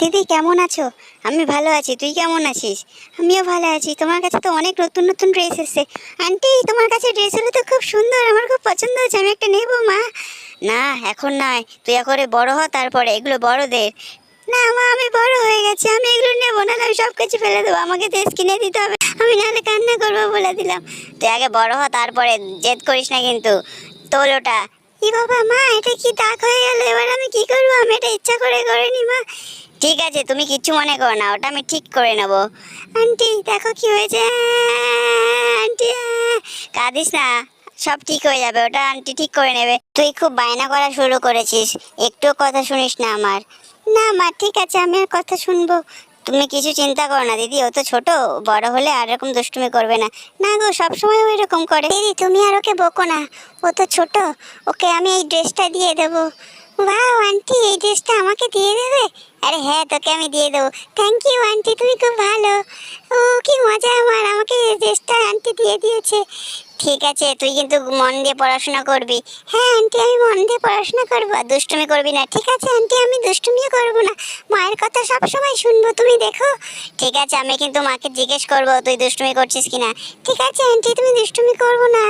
দিদি কেমন আছো? আমি ভালো আছি, তুই কেমন আছিস? আমিও ভালো আছি। তোমার কাছে তো অনেক নতুন নতুন ড্রেস এসেছে। আন্টি, তোমার কাছে ড্রেসগুলো তো খুব সুন্দর, আমার খুব পছন্দ হয়েছে, আমি একটা নেবো মা। না, এখন নয়, তুই করে বড় হ, তারপরে এগুলো বড়দের। না মা, আমি বড় হয়ে গেছি, আমি এগুলো নেবো না, আমি সব কিছু ফেলে দেবো, আমাকে ড্রেস কিনে দিতে হবে, আমি নাহলে কান্না করবো বলে দিলাম। তুই আগে বড় হ, তারপরে জেদ করিস না কিন্তু। তোল ওটা। ই বাবা, মা এটা কি দাগ হয়ে গেল, এবার আমি কি করবো? আমি এটা ইচ্ছা করে করিনি মা। ঠিক আছে, তুমি কিচ্ছু মনে করো না, ওটা আমি ঠিক করে নেবো। আন্টি দেখো কি হয়েছে, আন্টি কাঁদিস না, সব ঠিক হয়ে যাবে, ওটা আন্টি ঠিক করে নেবে। তুই খুব বায়না করা শুরু করেছিস, একটুও কথা শুনিস না আমার। না মা, ঠিক আছে, আমি আর কথা শুনবো। তুমি কিছু চিন্তা করো না দিদি, ও তো ছোট, বড় হলে আর এরকম দুষ্টুমি করবে না। না গো, সবসময় ও এরকম করে। দিদি তুমি আর ওকে বকো না, ও তো ছোট, ওকে আমি এই ড্রেসটা দিয়ে দেবো। ওয়াও আন্টি, এই ড্রেসটা আমাকে দিয়ে দেবে? আরে হ্যাঁ, তোকে আমি দিয়ে দেবো। থ্যাংক ইউ আন্টি, তুমি খুব ভালো। ও কি মজা, আমার আমাকে এই ড্রেসটা আন্টি দিয়ে দিয়েছে। ঠিক আছে, তুই কিন্তু মন দিয়ে পড়াশোনা করবি। হ্যাঁ আন্টি, আমি মন দিয়ে পড়াশোনা করবো, আর দুষ্টুমি করবি না। ঠিক আছে আন্টি, আমি দুষ্টুমিও করবো না, মায়ের কথা সব সময় শুনবো, তুমি দেখো। ঠিক আছে, আমি কিন্তু মাকে জিজ্ঞেস করবো তুই দুষ্টুমি করছিস কিনা। ঠিক আছে আন্টি, তুমি দুষ্টুমি করবো না।